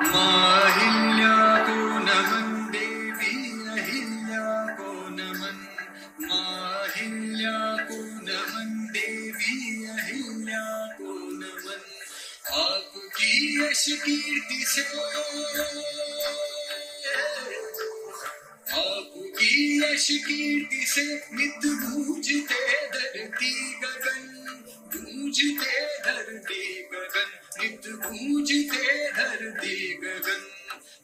माहिल्या को नमन देवी अहिल्या को नमन, माहिल्या को नमन देवी अहिल्या को नमन। आपकी यश कीर्ति से, आपकी यश कीर्ति से नित गूंजते धरती गगन, गूंजते धरती गगन, नित गूंजते धरती गगन।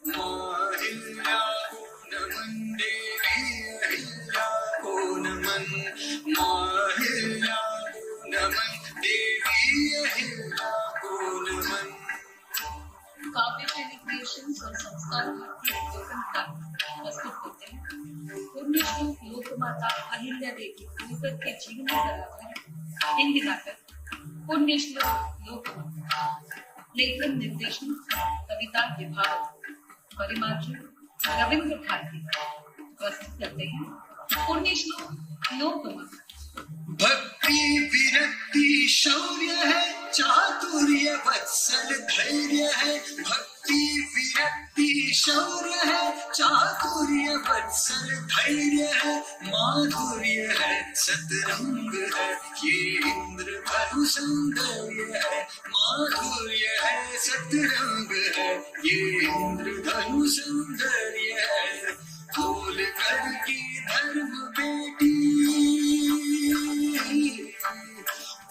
माहिल्या को नमन देवी अहिल्या को नमन, माहिल्या को नमन देवी अहिल्या को नमन। काव्य सेलिब्रेशंस और संस्कार भारतीय अवलोकन प्राप्त प्रस्तुत करते हैं। पुण्यश्लोक लोकमाता अहिल्या देवी होकर के जीवन में बराबर हिंदी नाटक पुण्यश्लोक लोकमाता, लेखन निर्देशन कविता विभाग परिमार्जन रविंद्र भारती प्रस्तुत करते हैं पुण्यश्लोक लोकमाता। भक्ति विरक्ति शौर्य है, चातुर्य वत्सल धैर्य है। भक्ति विरक्ति शौर्य है, चातुर्य वत्सल धैर्य है। माधुर्य है, सतरंग है, ये इंद्रधनु सौंदर्य है। माधुर्य है, सतरंग है, ये इंद्रधनु सौंदर्य है। खोल कर की धर्म बेटी,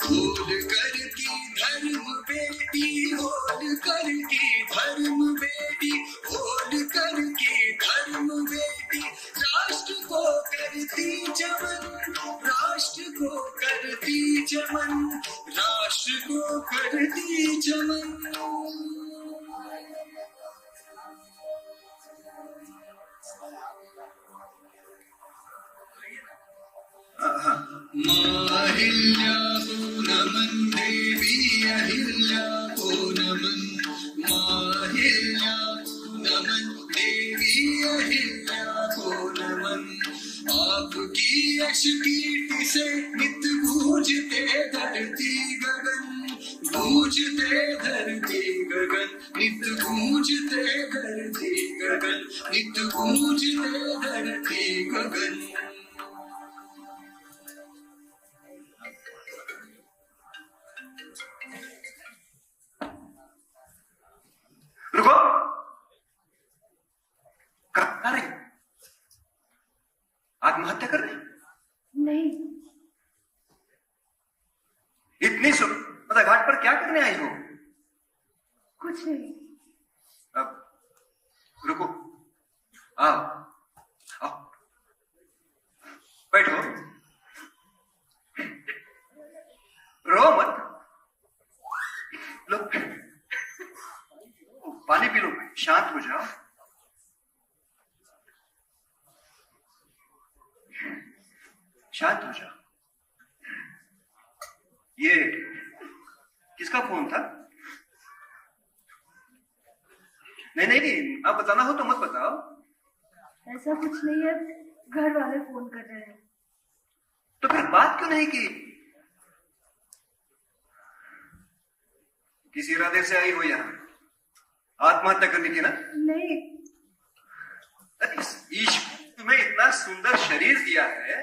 खोल कर की धर्म बेटी, खोल कर की धर्म बेटी, खोल कर की धर्म बेटी। राष्ट्र को करती चमन, राष्ट्र को करती चमन, राष्ट्र को करती चमन। माहिल्या को नमन देवी अहिल्या को नमन, माहिल्या को नमन देवी अहिल्या को नमन। आपकी यश कीर्ति से नित गूंजते धरती गगन, गूंजते धरती गगन, नित गूंजते धरती गगन, नित गूंजते धरती गगन। रुको, कहाँ रही? आत्महत्या कर रही? नहीं। इतनी सुबह घाट पर क्या करने आई हो? कुछ नहीं। अब रुको, आओ आओ, बैठो, रो मत, लो पानी पी लो, शांत हो जाओ। शांत हो जाओ। ये किसका फोन था? नहीं नहीं नहीं, आप बताना हो तो मत बताओ। ऐसा कुछ नहीं है, घर वाले फोन कर रहे हैं। तो फिर बात क्यों नहीं की? किस इरादे से आई हो यहाँ? आत्महत्या करनी थी ना? नहीं। अरे ईश्वर तुम्हें इतना सुंदर शरीर दिया है,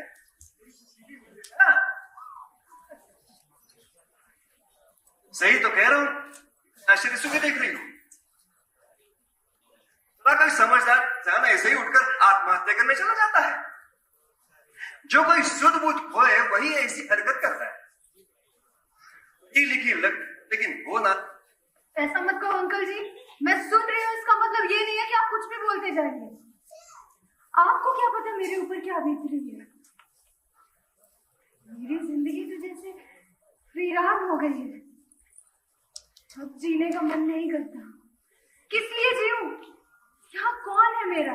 सही तो कह रहा हूं, शरीर सुबह देख रही हूं। कोई समझदार इंसान ऐसे ही उठकर आत्महत्या करने चला जाता है? जो कोई शुद्ध बुद्ध खोए वही ऐसी हरकत करता है। लिखी लग, लेकिन वो ना। ऐसा मत कहो अंकल जी, मैं सुन रही हूँ, इसका मतलब ये नहीं है कि आप कुछ भी बोलते जाएंगे। आपको क्या पता मेरे ऊपर क्या बीत रही है? मेरी जिंदगी तो जैसे वीरान हो गई है। अब जीने का मन नहीं करता। किस लिए जीऊं? यहाँ कौन है मेरा?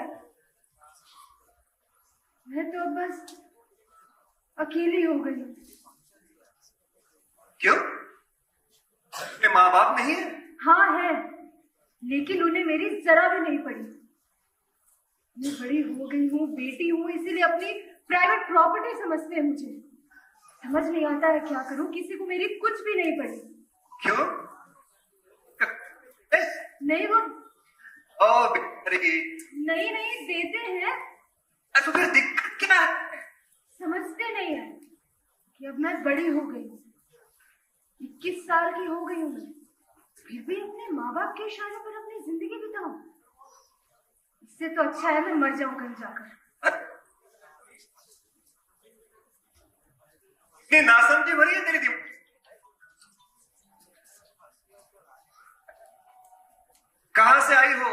मैं तो बस अकेली हो गई हूँ। क्यों? मेरे माँ बाप नहीं है? हाँ है, लेकिन उन्हें मेरी जरा भी नहीं पड़ी। मैं बड़ी हो गई हूँ, बेटी हूँ, इसीलिए अपनी प्राइवेट प्रॉपर्टी समझते हैं मुझे। समझ नहीं आता है क्या करूँ, किसी को मेरी कुछ भी नहीं पड़ी। क्यों? नहीं, वो ओ बेचारी, नहीं नहीं देते हैं, तो फिर दिक्कत क्या है? समझते नहीं है कि अब मैं बड़ी हो गई हूँ, 21 साल की हो गई हूँ मैं, फिर भी अपने माँ बाप के इशारे पर अपनी जिंदगी बिताऊं। इससे तो अच्छा है मैं मर जाऊं कहीं जाकर। ये नासमझी भरी है तेरी दिमाग। कहां से आई हो?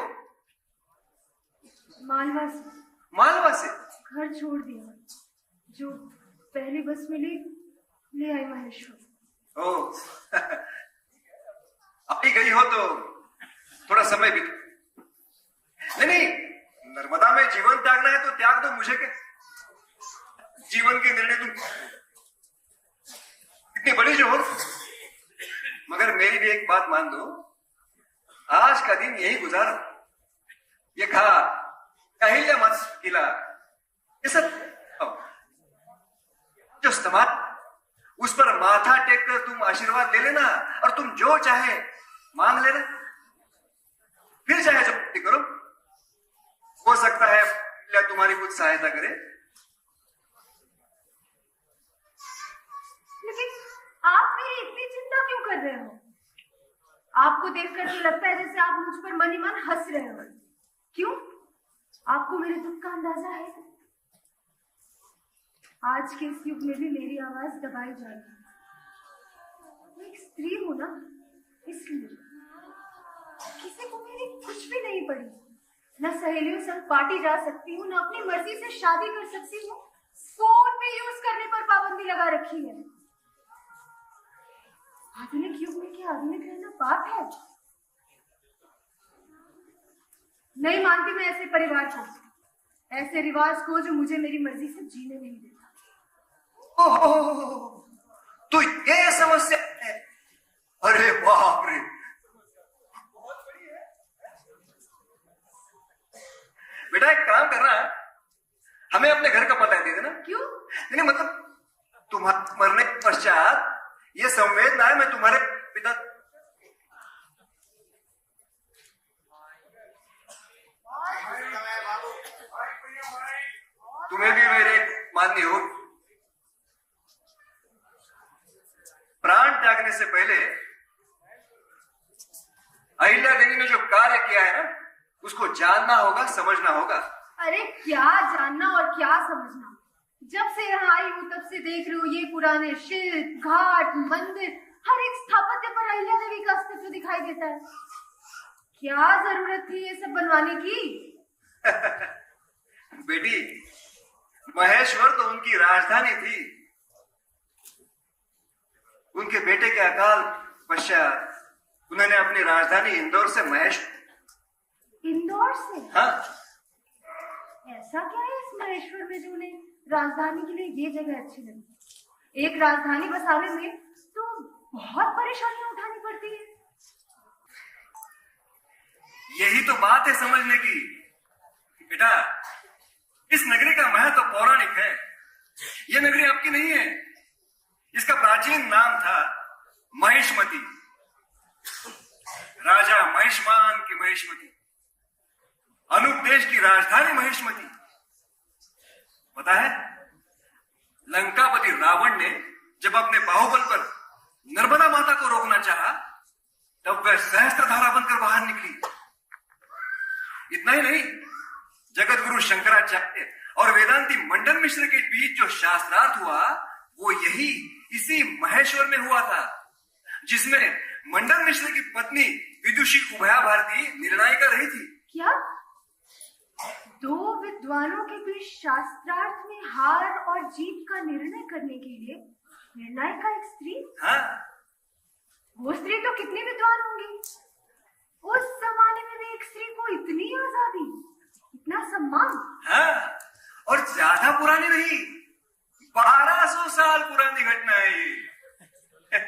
मालवा से। मालवा से? घर छोड़ दिया, जो पहली बस मिली ले आई महेश्वर। ओ अभी गई हो तो थोड़ा समय भी। नहीं नहीं, नर्मदा में जीवन त्यागना है तो त्याग दो, मुझे क्या। जीवन के निर्णय तुम इतनी बड़ी जो हो, मगर मेरी भी एक बात मान दो, आज का दिन यही गुजारो। ये कहा अहिल्या मत किला, ये सब जो समाज, उस पर माथा टेक कर तुम आशीर्वाद ले लेना, और तुम जो चाहे मांग लेना, फिर चाहे जो करो। हो सकता है अहिल्या तुम्हारी कुछ सहायता करे। लेकिन आप मेरी इतनी चिंता क्यों कर रहे हो? आपको देखकर तो लगता है जैसे आप मुझ पर मन ही मन हंस रहे हो। क्यों? आपको मेरे दुख का अंदाजा है? आज के इस युग में भी मेरी आवाज दबाई जाएगी। मैं एक स्त्री हूं ना, इसलिए किसी को मेरी कुछ भी नहीं पड़ी। न सहेलियों संग पार्टी जा सकती हूँ, न अपनी मर्जी से शादी कर सकती हूँ। फोन पे यूज करने पर पाबंदी लगा रखी है। आधुनिक युग में क्या आधुनिक रहना पाप है? नहीं मानती मैं ऐसे परिवार को, ऐसे रिवाज को जो मुझे मेरी मर्जी से जीने नहीं देता। ओह, तो ये समस्या है? अरे बाप रे, बेटा एक काम करना, हमें अपने घर का पता दे देना। क्यों? नहीं मतलब तुम्हारे मरने के पश्चात ये संवेदना है, मैं तुम्हारे पिता। तुम्हें भी मेरे माननी हो। प्राण त्यागने से पहले अहिल्या देवी ने जो कार्य किया है ना, उसको जानना होगा, समझना होगा। अरे क्या जानना और क्या समझना? जब से यहाँ आई हूँ तब से देख रही हूँ ये पुराने शिल्प, घाट, मंदिर, हर एक स्थापत्य पर अहिल्या देवी का अस्तित्व दिखाई देता है। क्या जरूरत थी ये सब बनवाने की? बेटी, महेश्वर तो उनकी राजधानी थी। उनके बेटे के अकाल पश्चात उन्होंने अपनी राजधानी इंदौर से इंदौर से? हाँ। ऐसा क्या है इस महेश्वर में जो उन्हें राजधानी के लिए ये जगह अच्छी लगी? एक राजधानी बसाने में तो बहुत परेशानियां उठानी पड़ती है। यही तो बात है समझने की। बेटा, इस नगरी का महत्व तो पौराणिक है। यह नगरी आपकी नहीं है। इसका प्राचीन नाम था महिष्मती, राजा महिष्मान की महिष्मती, अनूप देश की राजधानी महिष्मती। पता है, लंकापति रावण ने जब अपने बाहुबल पर नर्मदा माता को रोकना चाहा, तब वह सहस्त्रधारा बनकर बाहर निकली। इतना ही नहीं, जगत गुरु शंकराचार्य और वेदांती मंडन मिश्र के बीच जो शास्त्रार्थ हुआ, वो यही इसी महेश्वर में हुआ था, जिसमें मंडन मिश्र की पत्नी विदुषी उभया भारती निर्णायिका रही थी। क्या? दो विद्वानों के बीच शास्त्रार्थ में हार और जीत का निर्णय करने के लिए निर्णायिका एक स्त्री? हाँ। वो स्त्री तो कितनी विद्वान होंगी? उस जमाने में भी एक स्त्री को इतनी आजादी, इतना सम्मान? हाँ, और ज्यादा पुरानी नहीं, 1200 साल पुरानी घटना है ये।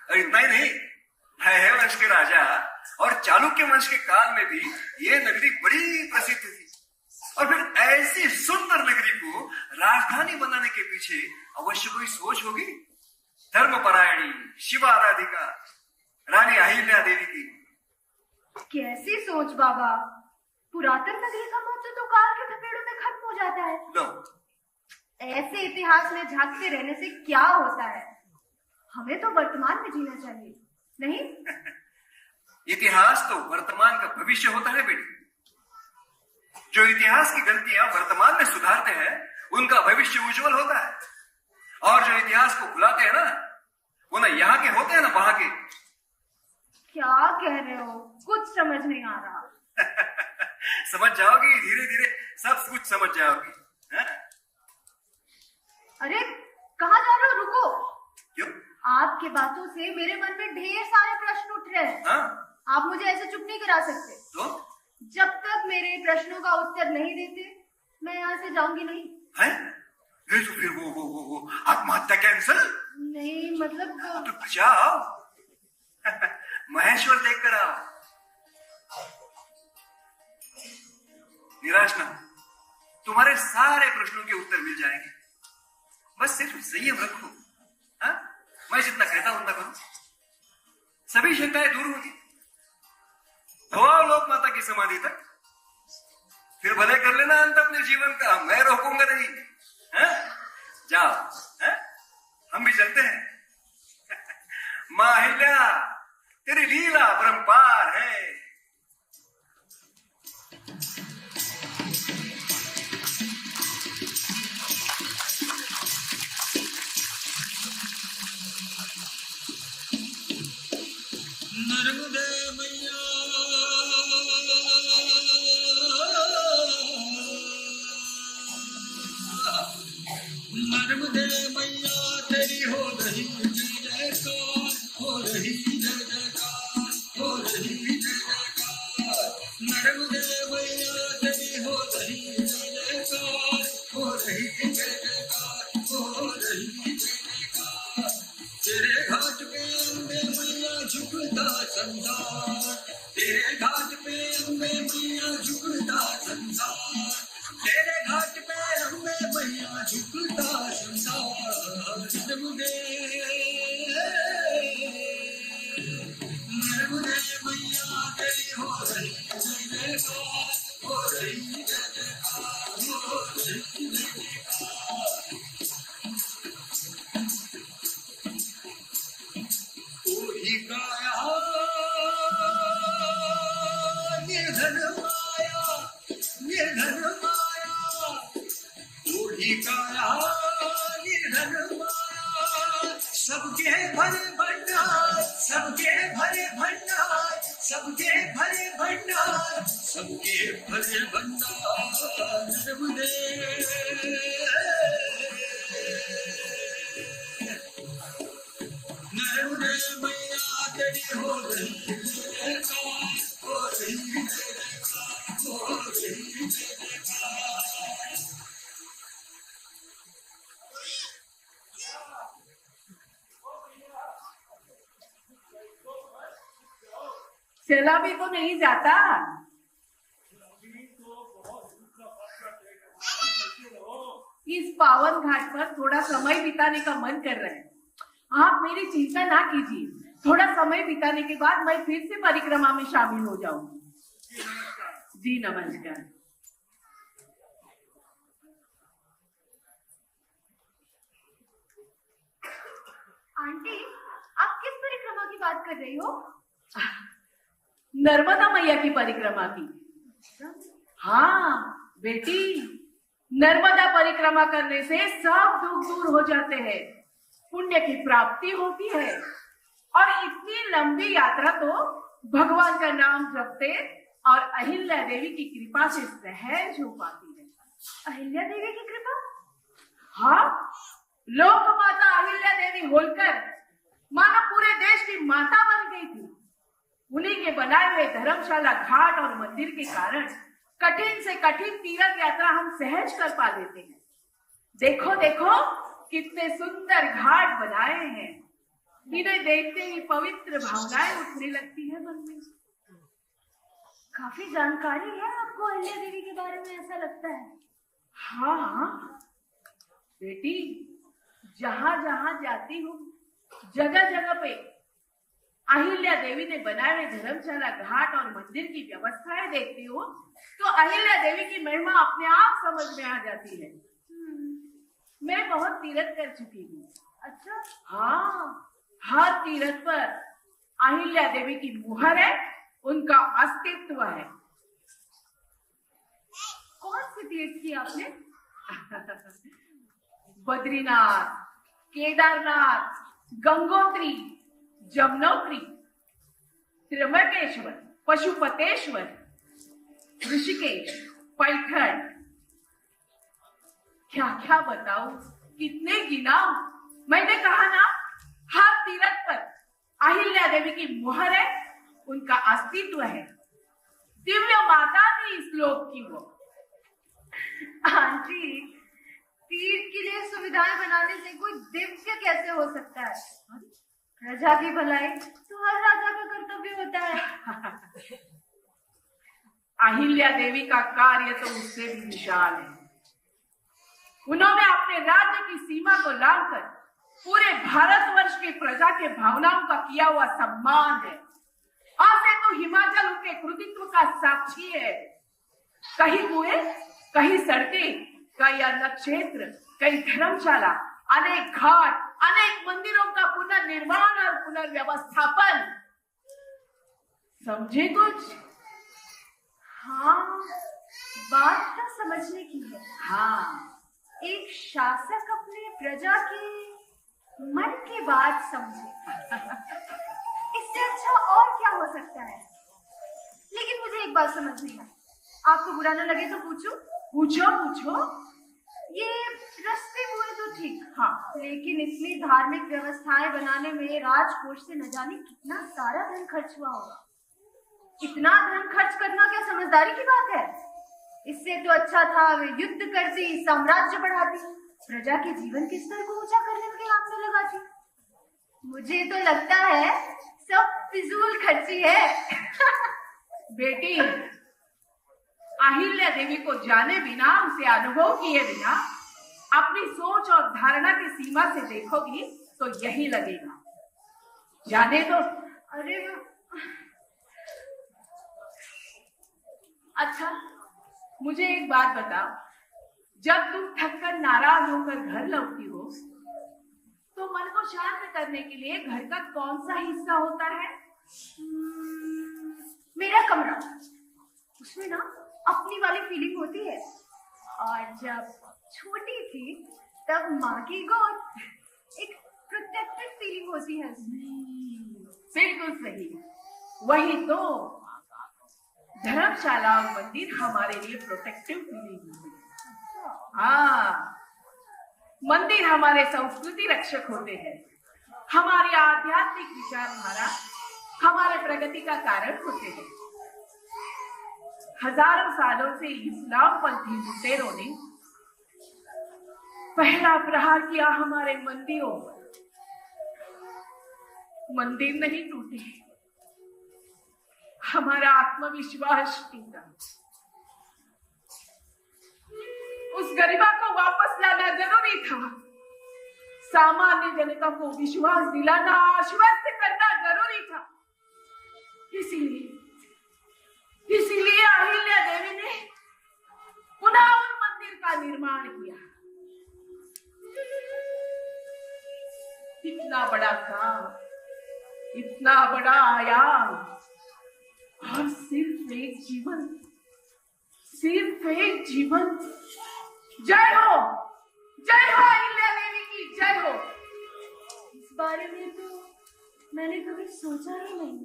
और इतना ही नहीं, है वंश के राजा और चालुक्य वंश के काल में भी ये नगरी बड़ी प्रसिद्ध थी। और फिर ऐसी सुंदर नगरी को राजधानी बनाने के पीछे अवश्य कोई सोच होगी। धर्मपरायणी शिव आराधिका रानी अहिल्या देवी की। कैसी सोच बाबा। पुरातन नगरी का महत्व तो काल के थपेड़ों में खत्म हो जाता है। लो, ऐसे इतिहास में झांकते रहने से क्या होता है? हमें तो वर्तमान में जीना चाहिए, नहीं? इतिहास तो वर्तमान का भविष्य होता है बेटी। जो इतिहास की गलतियां वर्तमान में सुधारते हैं उनका भविष्य उज्जवल होता है, और जो इतिहास को भुलाते हैं ना, वो ना यहाँ के होते हैं ना वहां के। क्या कह रहे हो? कुछ समझ नहीं आ रहा। समझ जाओगी, धीरे धीरे सब कुछ समझ जाओगी। हाँ? अरे कहाँ जा रहे हो? रुको। क्यों? आपकी बातों से मेरे मन में ढेर सारे प्रश्न उठ रहे हैं। हाँ? आप मुझे ऐसे चुप नहीं करा सकते। तो जब तक मेरे प्रश्नों का उत्तर नहीं देते मैं यहाँ से जाऊंगी नहीं। है? तो फिर वो आत्महत्या कैंसिल? नहीं मतलब तो जाओ, महेश्वर देखकर आओ। निराश ना हो, तुम्हारे सारे प्रश्नों के उत्तर मिल जाएंगे। बस सिर्फ संयम रखो। हाँ? मैं जितना कहता हूं उतना करो, सभी शंकाएं दूर होगी। हो आओ लोक माता की समाधि तक, फिर भले कर लेना अंत अपने जीवन का, मैं रोकूंगा नहीं। हाँ? जाओ। हाँ? हम भी चलते हैं। मां अहिल्या, तेरी लीला परंपार है। नर्मदे मैया नर्मदे मैया तेरी हो रही जय जयकार, हो रही जय जयकार, हो रही जय जयकार। नर्मदे मैया तेरी हो रही जय जयकार, हो रही जय जयकार, हो रही जय जयकार। तेरे घाट पे अम्बे मैया झुकता संसार, तेरे घाट पे अम्बे मैया झुकता संसार, तेरे घाट पे अम्बे मैया झुकता संसार। नर्मदे नर्मदे मैया तेरी हो रही जय जयकार, हो रही जय जयकार, हो रही जय जयकार। कोई काया निर्धन माया, निर्धन माया, कोई काया निर्धन माया। सबके भरे भंडार, सबके भरे भंडार, सबके भरे भंडार, सबके भरे भंडार। नर्मदे नर्मदे मैया तेरी हो रही जयकार, हो रही जयकार, हो रही जयकार। चला भी तो नहीं जाता। इस पावन घाट पर थोड़ा समय बिताने का मन कर रहा है। आप मेरी चिंता ना कीजिए, थोड़ा समय बिताने के बाद मैं फिर से परिक्रमा में शामिल हो जाऊंगी। जी नमस्कार। आंटी, आप किस परिक्रमा की बात कर रही हो? नर्मदा मैया की परिक्रमा की। हाँ बेटी, नर्मदा परिक्रमा करने से सब दुख दूर हो जाते हैं, पुण्य की प्राप्ति होती है, और इतनी लंबी यात्रा तो भगवान का नाम जपते और अहिल्या देवी की कृपा से सहज हो पाती है। अहिल्या देवी की कृपा? हाँ, लोक माता अहिल्या देवी होलकर मानो पूरे देश की माता बन गई थी। उन्हीं के बनाए हुए धर्मशाला, घाट और मंदिर के कारण कठिन से कठिन तीर्थ यात्रा हम सहज कर पा लेते हैं। देखो देखो कितने सुंदर घाट बनाए हैं, इन्हें देखते ही पवित्र भावनाएं उठने लगती है मन में। काफी जानकारी है आपको अहिल्या देवी के बारे में, ऐसा लगता है। हाँ बेटी, जहां जहां जाती हूँ जगह जगह पे अहिल्या देवी ने बनाए हुए धर्मशाला घाट और मंदिर की व्यवस्थाएं देखती हूँ तो अहिल्या देवी की महिमा अपने आप समझ में आ जाती है। मैं बहुत तीर्थ कर चुकी हूँ। अच्छा, हाँ, हर तीर्थ पर अहिल्या देवी की मुहर है, उनका अस्तित्व है। कौन सी तीर्थ की आपने? बद्रीनाथ, केदारनाथ, गंगोत्री, जमुनोत्री, त्र्यंबकेश्वर, पशुपतेश्वर, ऋषिकेश, पैठण, क्या क्या बताऊं, कितने गिनाऊं। मैंने कहा ना, हर तीर्थ पर अहिल्या देवी की मुहर है, उनका अस्तित्व है। दिव्य माता थी इस लोक की वो। आंटी, तीर्थ के लिए सुविधाएं बनाने से कोई दिव्य कैसे हो सकता है? प्रजा की भलाई तो हर राजा का कर्तव्य होता है। अहिल्या देवी का कार्य तो उससे भी विशाल है। उन्होंने अपने राज्य की सीमा को लांघकर पूरे भारतवर्ष की प्रजा के भावनाओं का किया हुआ सम्मान है। ऐसे तो हिमाचल उनके कृतित्व का साक्षी है। कहीं कुएं, कहीं सड़कें, कई अन्न क्षेत्र, कई धर्मशाला, अनेक घाट, अनेक मंदिरों का पुनर्निर्माण और पुनर्व्यवस्थापन। समझे कुछ? हाँ, बात तो समझने की है। हाँ, एक शासक अपने प्रजा के मन की बात समझे, इससे अच्छा और क्या हो सकता है? लेकिन मुझे एक बात समझ नहीं आई, आपको बुरा न लगे तो पूछूं? पूछो पूछो। ये रस्ते हुए तो ठीक, हाँ, लेकिन इतनी धार्मिक व्यवस्थाएं बनाने में राजकोष से न जाने कितना सारा धन खर्च हुआ होगा। इतना धन खर्च करना क्या समझदारी की बात है? इससे तो अच्छा था वे युद्ध करती, साम्राज्य बढ़ाती, प्रजा के जीवन के स्तर को ऊंचा करने में काम में लगाती। मुझे तो लगता है सब फिजूल खर्ची है। बेटी, अहिल्या देवी को जाने बिना, उसे अनुभव किए बिना अपनी सोच और धारणा की सीमा से देखोगी तो यही लगेगा। जाने दो। अरे अच्छा, मुझे एक बात बताओ, जब तुम थककर नाराज होकर घर लौटती हो तो मन को शांत करने के लिए घर का कौन सा हिस्सा होता है? मेरा कमरा, उसमें ना अपनी वाली फीलिंग होती है। और जब छोटी थी तब माँ की गोद, एक प्रोटेक्टेड फीलिंग होती है उसमें। बिल्कुल सही, वही तो। धर्मशाला और मंदिर हमारे लिए प्रोटेक्टिव फीलिंग होती है। हाँ, मंदिर हमारे संस्कृति रक्षक होते हैं, हमारी आध्यात्मिक विचारधारा हमारे प्रगति का कारण होते हैं। हजारों सालों से इस्लाम पंथी लुटेरों ने पहला प्रहार किया हमारे मंदिरों पर। मंदिर नहीं टूटे, हमारा आत्मविश्वास टूटा। उस गरिमा को वापस लाना जरूरी था। सामान्य जनता को विश्वास दिलाना, आश्वस्त करना जरूरी था। इसीलिए अहिल्या देवी ने पुनः उस मंदिर का निर्माण किया। इतना बड़ा काम, इतना बड़ा आयाम, और सिर्फ एक जीवन, सिर्फ एक जीवन। जय हो, जय हो अहिल्या देवी की जय हो। इस बारे में तो मैंने कभी सोचा ही नहीं।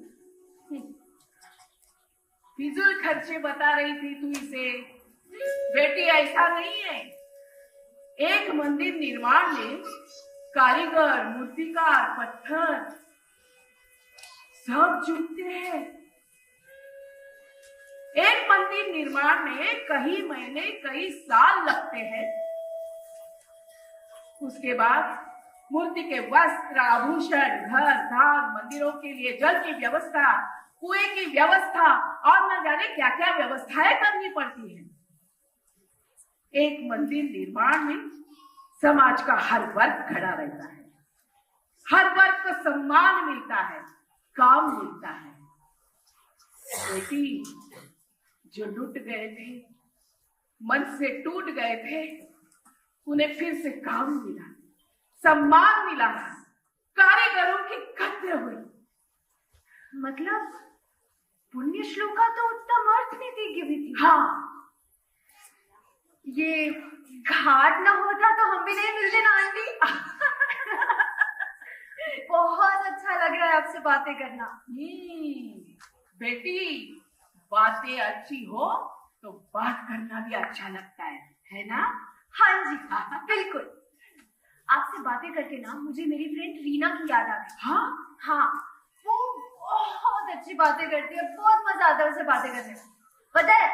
फिजूल खर्चे बता रही थी तू इसे। बेटी, ऐसा नहीं है। एक मंदिर निर्माण में कारीगर, मूर्तिकार, पत्थर सब जुटते हैं। एक मंदिर निर्माण में कई महीने, कई साल लगते हैं। उसके बाद मूर्ति के वस्त्र, आभूषण, घर, धाम, मंदिरों के लिए जल की व्यवस्था, कुएं की व्यवस्था और न जाने क्या क्या व्यवस्थाएं करनी पड़ती है। एक मंदिर निर्माण में समाज का हर वर्ग खड़ा रहता है, हर वर्ग को सम्मान मिलता है, काम मिलता है। बेटी, जो लुट गए थे, मन से टूट गए थे, उन्हें फिर से काम मिला, सम्मान मिला, कारीगरों की कद्र हुई। मतलब पुण्य श्लोका तो उत्तम अर्थनीति भी थी। हाँ, ये घाट ना होता तो हम भी नहीं मिलते ना आंटी। बहुत अच्छा लग रहा है आपसे बातें करना। बेटी, बातें अच्छी हो तो बात करना भी अच्छा लगता है ना? हाँ जी, बिल्कुल। आपसे बातें करके ना मुझे मेरी फ्रेंड रीना की याद आ गई। हाँ, हाँ, वो बहुत अच्छी बातें करती है, बहुत मजा आता है उससे बातें करने में। पता है,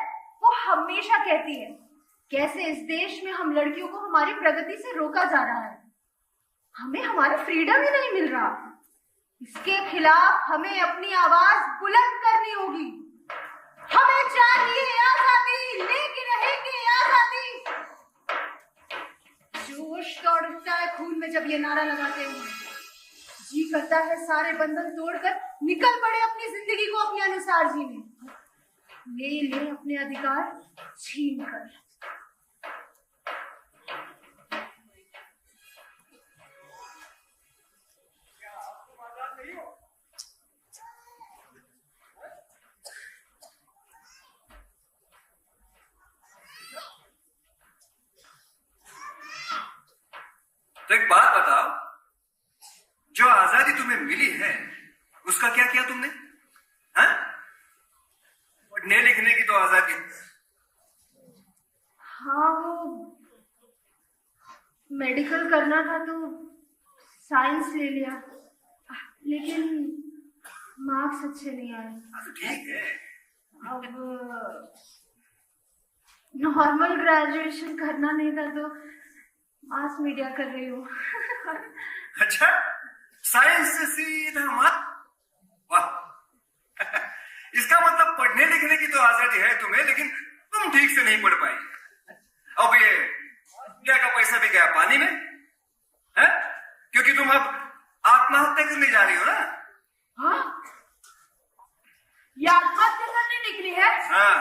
वो हमेशा कहती है कैसे इस देश में हम लड़कियों को हमारी प्रगति से रोका जा रहा है, हमें हमारा फ्रीडम ही नहीं मिल रहा। इसके खिलाफ हमें अपनी आवाज बुलंद करनी होगी। हमें चाहिए आजादी, लेकिन रहेगी आजादी। जोश दौड़ उठता है खून में जब ये नारा लगाते हैं। जी करता है सारे बंधन तोड़कर निकल पड़े अपनी जिंदगी को अपने अनुसार जीने। ले ले अपने अधिकार छीन कर। तो एक बात बताओ, जो आजादी तुम्हें मिली है उसका क्या किया तुमने? हाँ? पढ़ने लिखने की तो आजादी। हाँ, वो मेडिकल करना था तो साइंस ले लिया, लेकिन मार्क्स अच्छे नहीं आए। तो ठीक है। अब नॉर्मल ग्रेजुएशन करना नहीं था तो मास मीडिया कर रही हूँ। अच्छा, साइंस से सीधा मत। वाह। इसका मतलब पढ़ने लिखने की तो आजादी है तुम्हें, लेकिन तुम ठीक से नहीं पढ़ पाई। अब ये इंडिया का पैसा भी गया पानी में है, क्योंकि तुम अब आत्महत्या करने जा रही हो ना। हाँ, ये आत्महत्या करने निकली है। हाँ,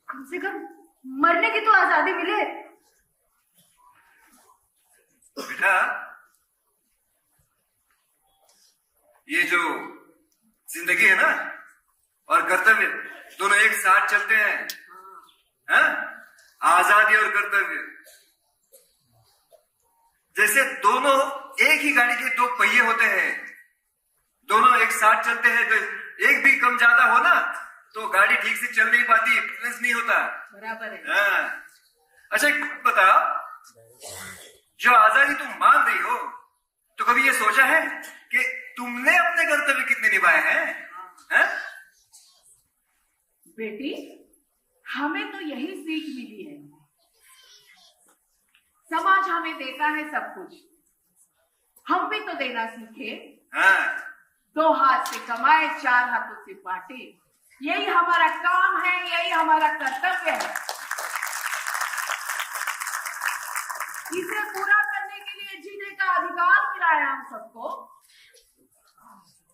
कम से कम मरने की तो आजादी मिले। बेटा, ये जो जिंदगी है ना और कर्तव्य दोनों एक साथ चलते हैं। हाँ? आजादी और कर्तव्य जैसे दोनों एक ही गाड़ी के दो पहिए होते हैं, दोनों एक साथ चलते हैं, तो एक भी कम ज्यादा हो ना तो गाड़ी ठीक से चल नहीं पाती, बैलेंस नहीं होता। बराबर है। हाँ। अच्छा, एक बात बताओ, जो आजादी तुम मान रही हो, तो कभी ये सोचा है कि तुमने अपने कर्तव्य कितने निभाए हैं? हैं? बेटी, हमें तो यही सीख मिली है। समाज हमें देता है सब कुछ, हम भी तो देना सीखे। हाँ। दो हाथ से कमाए, चार हाथों से बांटे, यही हमारा काम है, यही हमारा कर्तव्य है। इसे पूरा करने के लिए जीने का अधिकार मिला है हम सबको।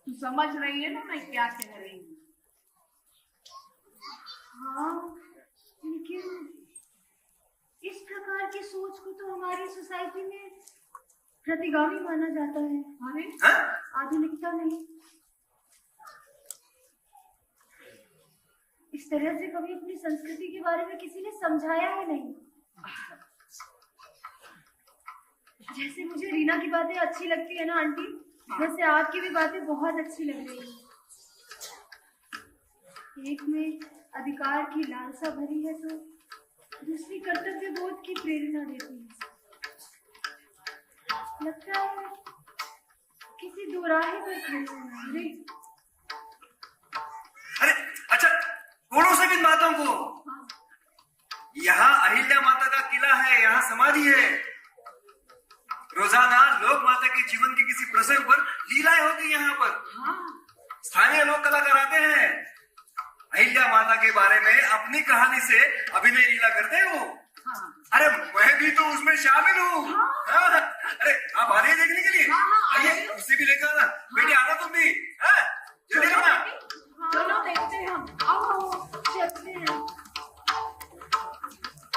तू समझ रही है ना मैं क्या कह रही हूँ? हाँ, लेकिन इस प्रकार की सोच को तो हमारी सोसाइटी में प्रतिगामी माना जाता है। अरे हाँ? आधुनिकता नहीं। इस तरह से कभी अपनी संस्कृति के बारे में किसी ने समझाया ही नहीं। जैसे मुझे रीना की बातें अच्छी लगती है ना आंटी, वैसे आपकी भी बातें बहुत अच्छी लग रही है। एक में अधिकार की लालसा भरी है तो दूसरी कर्तव्य बोध की प्रेरणा देती है। लगता है किसी दोराहे पर खड़े हैं। अरे अच्छा, छोड़ो सब इन बातों को। यहाँ अहिल्या माता का किला है, यहाँ समाधि है। रोजाना लोक माता के जीवन के किसी प्रसंग पर लीलाएं होती यहाँ पर। स्थानीय लोक कलाकार आते हैं, अहिल्या माता के बारे में अपनी कहानी से अभिनय लीला करते हैं वो। हाँ अरे मैं भी तो उसमें शामिल हूँ। हाँ, अरे आप आ रही है देखने के लिए? हाँ, हाँ, आ रही आइए हूँ। उसे भी लेकर आना। बेटी आना तुम भी। हाँ, जल्दी चलो आना। बेटी, चलो देखते हैं हम। आओ चलते हैं।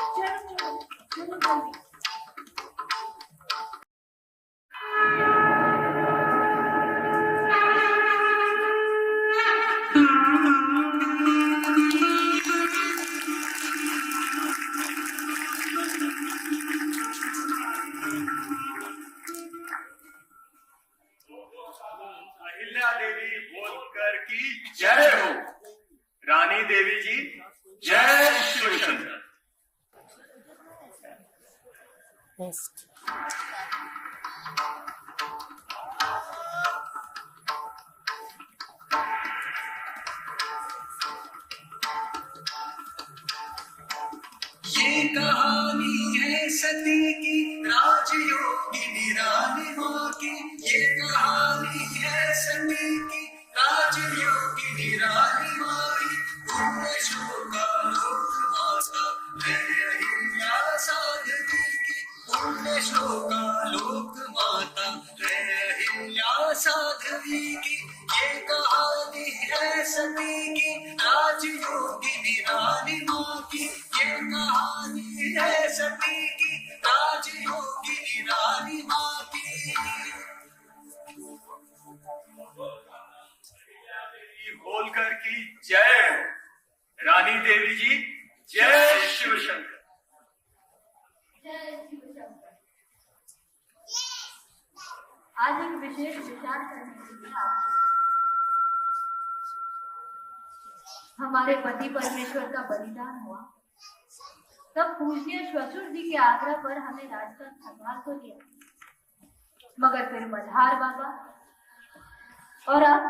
चलो चलो चलो जल्दी। अहिल्या देवी होलकर की जय हो। रानी देवी जी जय शिवशंकर। ये कहानी है सती की राजयोगिनी रानी माँ की। ये कहानी है सती की राजयोगिनी रानी माँ की। पुण्य शोका लोक माता है अहिल्या साध्वी की। पुण्य शोका लोक माता है अहिल्या साध्वी की। ये कहानी है सती की राजयोगिनी रानी माँ की। ये कहानी है सती की राजयोगिनी रानी माँ की। होलकर की जय हो। रानी देवी जी जय शिवशंकर। जय शिवशंकर। आज एक विशेष विचार करने के लिए हमारे पति परमेश्वर का बलिदान हुआ, तब पूज्य श्वशुर जी के आग्रह पर हमें राजगढ़ संभाल को दिया, मगर फिर मल्हार बाबा और अब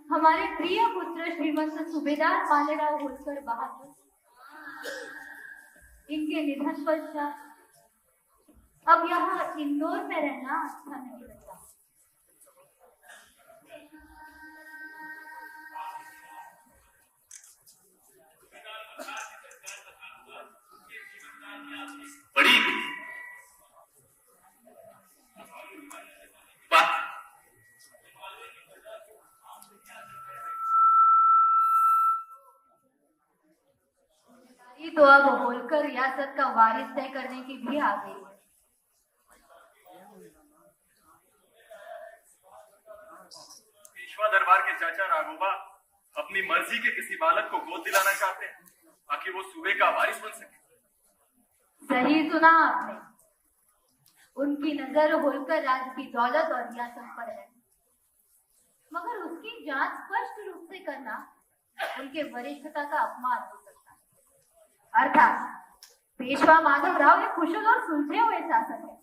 हमारे प्रिय पुत्र श्रीमंत सूबेदार मालेराव होलकर बहादुर, इनके निधन पश्चात अब यहाँ इंदौर में रहना अच्छा नहीं लगता। बड़ी बात। ये तो अब होलकर रियासत का वारिस तय करने की भी आ गई है। पेशवा दरबार के चाचा राघोबा अपनी मर्जी के किसी बालक को गोद दिलाना चाहते हैं ताकि वो सूबे का वारिस बन सके। सही सुना आपने। उनकी नजर होलकर राज की दौलत और रियासत पर है, मगर उसकी जांच स्पष्ट रूप से करना उनके वरिष्ठता का अपमान हो सकता है। अर्थात पेशवा माधव राव एक कुशल और सुलझे हुए शासक है।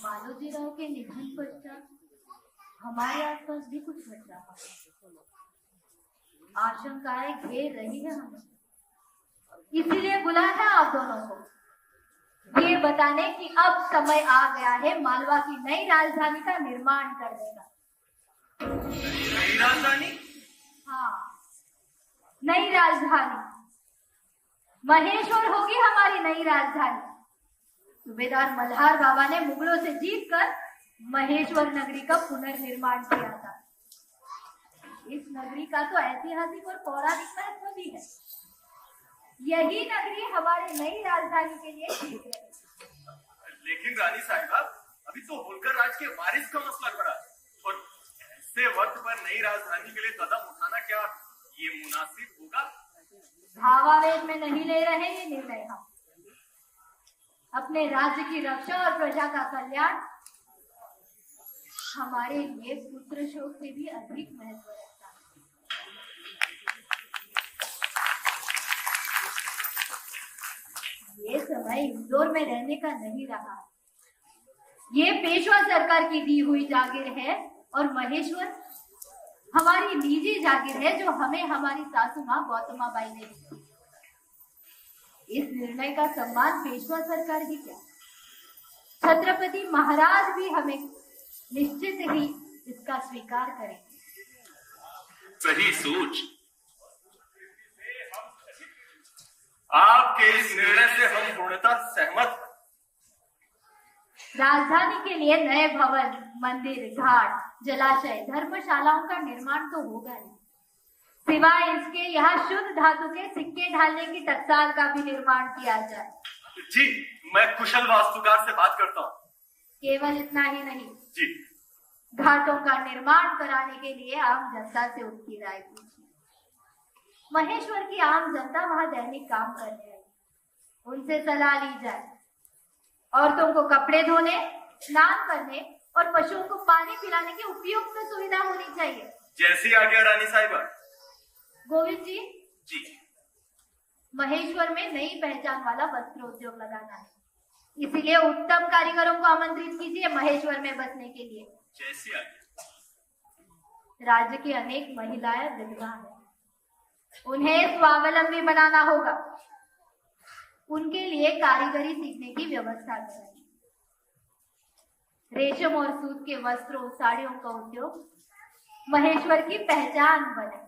मालोजी राव के निधन पश्चात हमारे आसपास भी कुछ घट रहा है। आशंकाएं घेर रही है हमें, इसीलिए बुलाया है आप दोनों को, ये बताने कि अब समय आ गया है मालवा की नई राजधानी का निर्माण करने का। नई राजधानी? हाँ, नई राजधानी महेश्वर होगी हमारी नई राजधानी। सूबेदार मल्हार बाबा ने मुगलों से जीतकर महेश्वर नगरी का पुनर्निर्माण किया था। इस नगरी का तो ऐतिहासिक और पौराणिक महत्व भी है। यही नगरी हमारे नई राजधानी के लिए ठीक है। लेकिन रानी साहिबा, अभी तो होलकर राज के वारिस का मसला खड़ा है और ऐसे वक्त पर नई राजधानी के लिए कदम उठाना क्या ये मुनासिब होगा? भावावेश में नहीं ले रहे ये निर्णय हम। अपने राज्य की रक्षा और प्रजा का कल्याण हमारे लिए पुत्र शोक से भी अधिक महत्व रखता है। ये समय इंदौर में रहने का नहीं रहा। ये पेशवा सरकार की दी हुई जागीर है और महेश्वर हमारी निजी जागीर है जो हमें हमारी सासू माँ गौतमा बाई ने दी। इस निर्णय का सम्मान पेशवा सरकार ही क्या, छत्रपति महाराज भी हमें निश्चित ही इसका स्वीकार करेंगे। सही सोच। आपके इस निर्णय से हम पूर्णतः सहमत। राजधानी के लिए नए भवन, मंदिर, घाट, जलाशय, धर्मशालाओं का निर्माण तो होगा ही, सिवाय इसके यहाँ शुद्ध धातु के सिक्के ढालने की टकसाल का भी निर्माण किया जाए। जी, मैं कुशल वास्तुकार से बात करता हूँ। केवल इतना ही नहीं जी, घाटों का निर्माण कराने के लिए आम जनता से उनकी राय पूछिए। महेश्वर की आम जनता वहां दैनिक काम करने आई, उनसे सलाह ली जाए। औरतों को कपड़े धोने, स्नान करने और पशुओं को पानी पिलाने की उपयुक्त सुविधा होनी चाहिए। जैसी आज्ञा रानी साहिबा। गोविंद जी, जी, महेश्वर में नई पहचान वाला वस्त्र उद्योग लगाना है, इसीलिए उत्तम कारीगरों को आमंत्रित कीजिए महेश्वर में बसने के लिए। जैसी आज्ञा। राज्य की अनेक महिलाएं विधवा हैं, उन्हें स्वावलंबी बनाना होगा। उनके लिए कारीगरी सीखने की व्यवस्था करें। रेशम और सूत के वस्त्रों, साड़ियों का उद्योग महेश्वर की पहचान बने।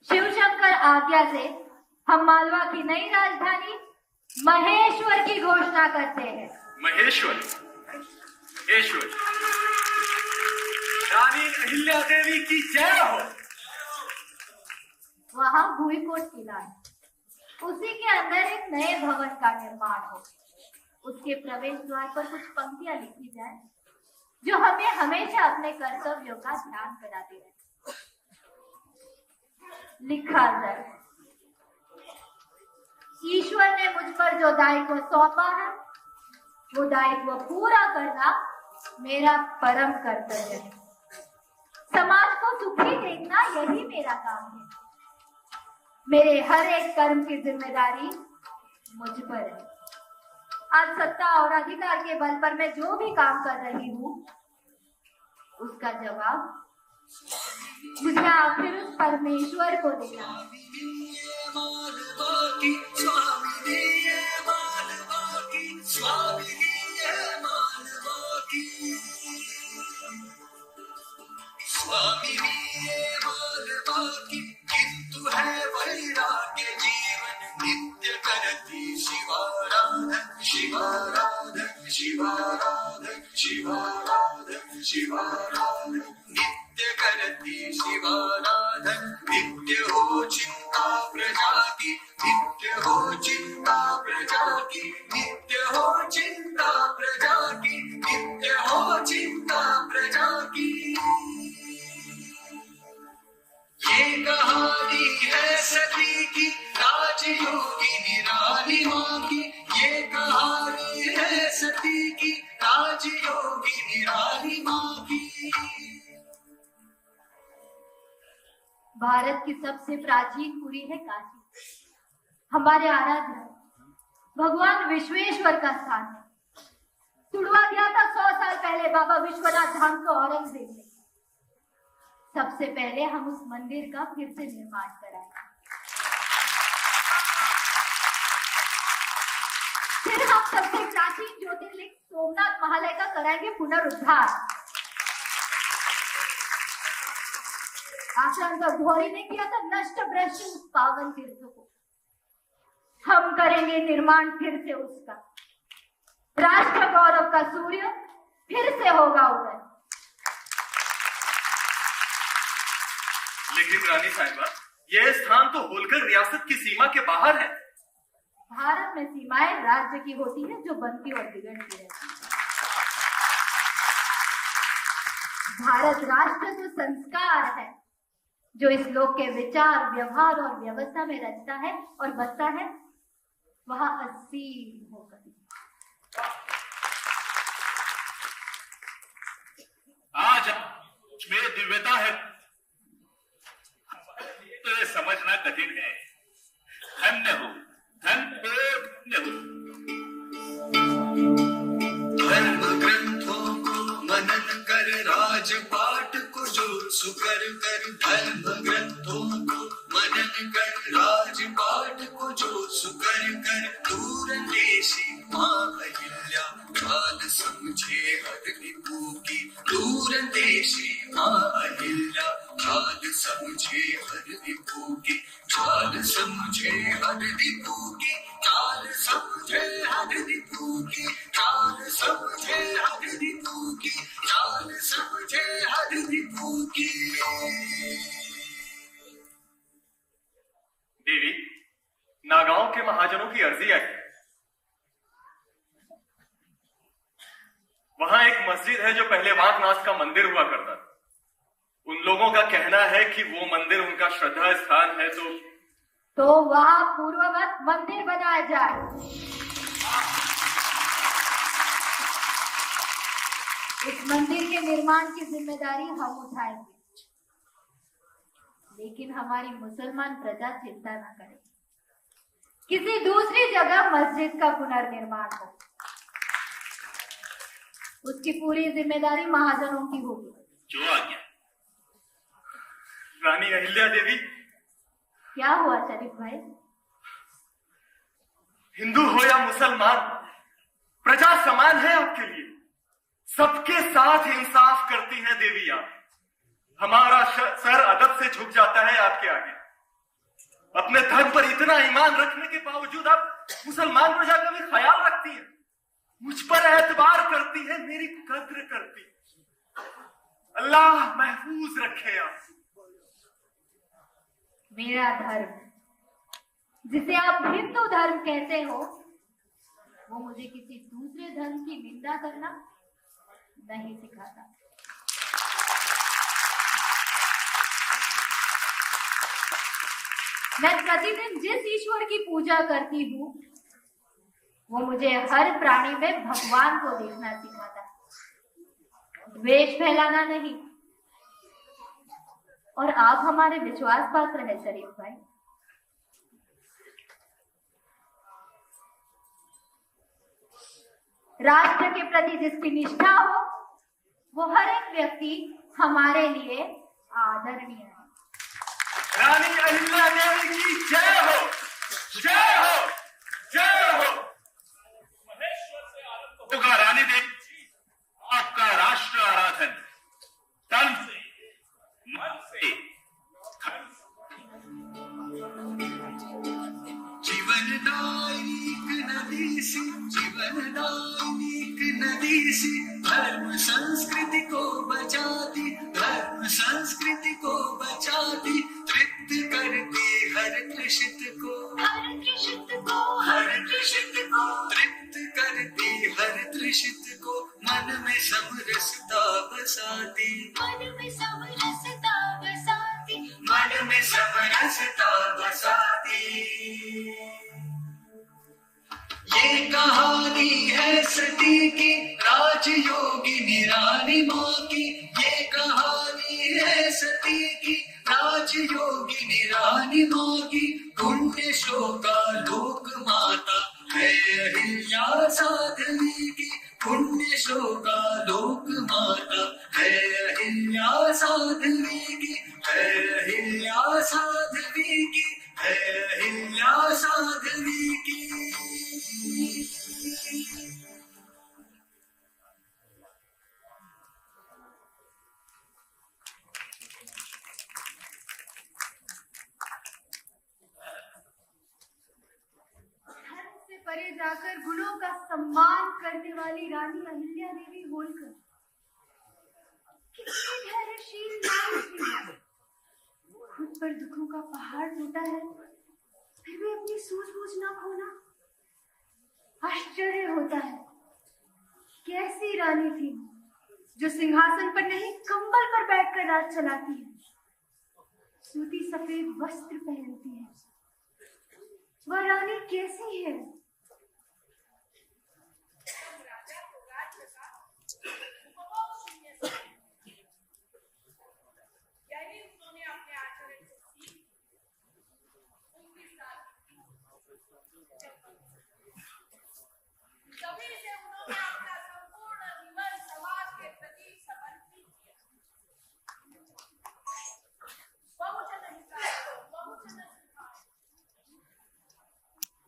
शिव शंकर आज्ञा से हम मालवा की नई राजधानी महेश्वर की घोषणा करते हैं। महेश्वर, ईश्वर, रानी अहिल्या देवी की जय हो। वहां भूईकोट किला है, उसी के अंदर एक नए भवन का निर्माण हो। उसके प्रवेश द्वार पर कुछ पंक्तियां लिखी जाए जो हमें हमेशा अपने कर्तव्यों का ध्यान कराती रहे। लिखा जाए, ईश्वर ने मुझ पर जो दायित्व सौंपा है वो दायित्व पूरा करना मेरा परम कर्तव्य है। समाज को सुखी देखना यही मेरा काम है। मेरे हर एक कर्म की जिम्मेदारी मुझ पर है। आज सत्ता और अधिकार के बल पर मैं जो भी काम कर रही हूँ उसका जवाब मुझे आखिर उस परमेश्वर को देना है। किंतु है वैराग्य जीवन नित्य करती शिवाराधन शिवाराधन शिवाराधन शिवाराधन शिवाराधन नित्य करती शिवाराधन। नित्य हो चिंता प्रजा की, नित्य हो चिंता प्रजा की, नित्य हो चिंता प्रजा की, नित्य हो चिंता प्रजा की। ये कहानी है सती की, राजयोगिनी रानी माँ की। ये कहानी है सती की, राजयोगिनी रानी माँ की। भारत की सबसे प्राचीन पुरी है काशी, हमारे आराध्य भगवान विश्वेश्वर का स्थान है। तुड़वा दिया था 100 साल पहले बाबा विश्वनाथ धाम को औरंगजेब ने। सबसे पहले हम उस मंदिर का फिर से निर्माण कराएंगे, फिर हम सबसे प्राचीन ज्योतिर्लिंग सोमनाथ महालय का कराएंगे पुनरुद्धार। आश्रम का घोरी ने किया था नष्ट भ्रष्ट उस पावन तीर्थ को, हम करेंगे निर्माण फिर से उसका। राष्ट्र गौरव का सूर्य फिर से होगा उदय। लेकिन रानी साहिबा, यह स्थान तो होलकर रियासत की सीमा के बाहर है। भारत में सीमाएं राज्य की होती है जो बनती और बिगड़ती है। भारत राष्ट्र जो संस्कार है, जो इस लोक के विचार, व्यवहार और व्यवस्था में रचता है और बसता है, वह असीम होकर। आज में दिव्यता है तो ये समझना कठिन है। धन्य हो, धन्य हो। धर्म ग्रंथों को मनन कर महाजनों की अर्जी आई है। वहां एक मस्जिद है जो पहले वाकनाथ का मंदिर हुआ करता था। उन लोगों का कहना है कि वो मंदिर उनका श्रद्धा स्थान है, तो वहां पूर्ववत मंदिर बनाया जाए। इस मंदिर के निर्माण की जिम्मेदारी हम उठाएंगे, लेकिन हमारी मुसलमान प्रजा चिंता न करे। किसी दूसरी जगह मस्जिद का पुनर्निर्माण हो, उसकी पूरी जिम्मेदारी महाजनों की होगी। जो आज्ञा। रानी अहिल्या देवी। क्या हुआ शरीफ भाई? हिंदू हो या मुसलमान, प्रजा समान है आपके लिए। सबके साथ इंसाफ करती है देवी आप। हमारा सर अदब से झुक जाता है आपके आगे। अपने धर्म पर इतना ईमान रखने के बावजूद आप मुसलमान प्रजा का भी ख्याल रखती है, मुझ पर एतबार करती है, मेरी कद्र करती है। अल्लाह महफूज रखे आप। मेरा धर्म, जिसे आप हिंदू धर्म कहते हो, वो मुझे किसी दूसरे धर्म की निंदा करना नहीं सिखाता। मैं प्रतिदिन जिस ईश्वर की पूजा करती हूँ, वो मुझे हर प्राणी में भगवान को देखना सिखाता है, द्वेष फैलाना नहीं। और आप हमारे विश्वास पात्र हैं शरीफ भाई। राष्ट्र के प्रति जिसकी निष्ठा हो, वो हर एक व्यक्ति हमारे लिए आदरणीय है। रानी अहिल्या देवी की जय हो, जय हो, जय हो। महेश्वर से आरंभ होगा रानी देवी जी आपका राष्ट्र आराधन, तन से, मन से, धन जीवनदायिनी नदी सी, जीवनदायिनी नदी सी, धर्म संस्कृति को बचाती, धर्म संस्कृति को बचाती, तृप्त करती हर कृषित को, हर कृषित को, हर कृषित को, तृप्त करती हर कृषित को, मन में समरसता बसाती, मन में समरसता बसाती, मन में समरसता बसाती। ये कहानी है सती की, राजयोगिनी रानी माँ की। ये कहानी है सती की, राजयोगिनी रानी माँ की। पुण्य श्लोका लोक माता है अहिल्या साध्वी की, पुण्य श्लोका लोक माता है अहिल्या साध्वी की, है अहिल्या साध्वी की, है अहिल्या साध्वी की। परे जाकर गुणों का सम्मान करने वाली रानी अहिल्या देवी होलकर कितनी धैर्यशील नारी थी। खुद पर दुखों का पहाड़ टूटा है, फिर भी अपनी सूझबूझ ना खोना। आश्चर्य होता है, कैसी रानी थी जो सिंहासन पर नहीं कंबल पर बैठकर राज चलाती है, सूती सफेद वस्त्र पहनती है। वह रानी कैसी है?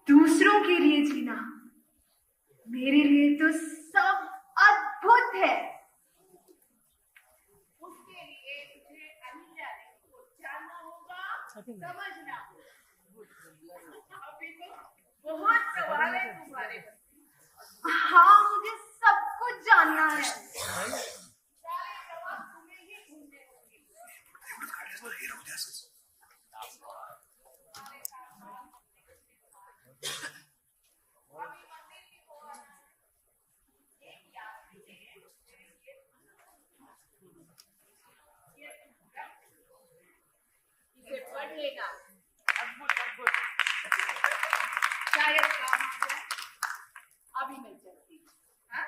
दूसरों के लिए जीना मेरे लिए तो सब अद्भुत है। उसके लिए तुझे अहिल्या देवी को जानना होगा, समझना होगा। अभी तो बहुत सवाल है तुम्हारे। हाँ, मुझे सब कुछ जानना है। सारे जवाब तुम्हें ही ढूंढने होंगे। बढ़ेगा। अद्भुत अद्भुत। शायद काम आ जाए। अभी मैं चलती हूँ। हाँ?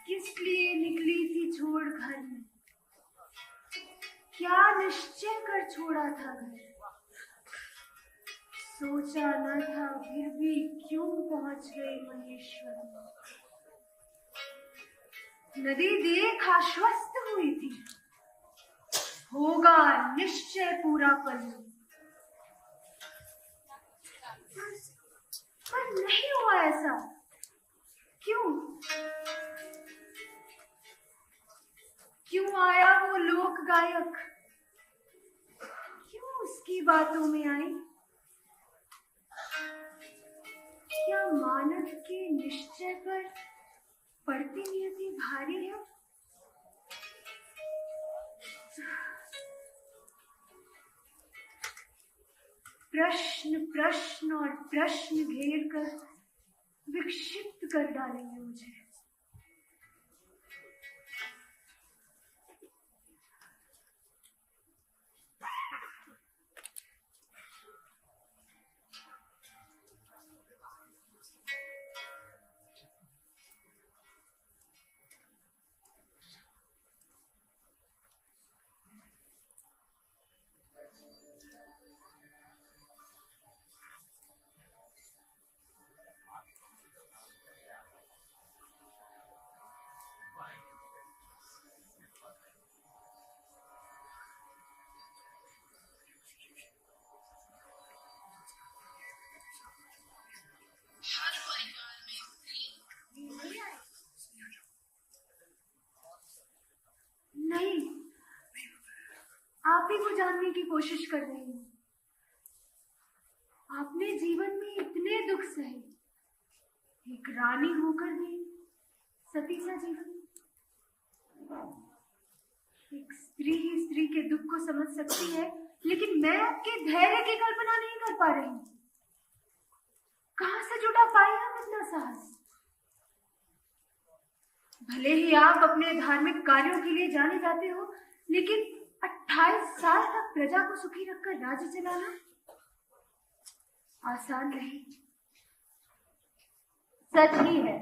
किस लिए निकली थी छोड़ घर में, क्या निश्चय कर छोड़ा था घर, सोचा न था फिर भी क्यों पहुंच गई महेश्वर में। नदी देख आश्वस्त हुई थी, होगा निश्चय पूरा पल्लू, पर नहीं हुआ ऐसा। क्यों क्यों आया वो लोक गायक, क्यों उसकी बातों में आई, क्या मानव के निश्चय पर पड़ती नियति भारी है। प्रश्न प्रश्न और प्रश्न घेर कर विक्षिप्त कर डालेंगे मुझे। नहीं, आप ही को जानने की कोशिश कर रही हूँ। आपने जीवन में इतने दुख सहे, एक रानी होकर भी सती सा जीवन। एक स्त्री ही स्त्री के दुख को समझ सकती है, लेकिन मैं आपके धैर्य की कल्पना नहीं कर पा रही हूँ। कहाँ से जुटा पाई आप इतना साहस। भले ही आप अपने धार्मिक कार्यों के लिए जाने जाते हो, लेकिन 28 साल तक प्रजा को सुखी रखकर राज्य चलाना आसान नहीं। सच ही है,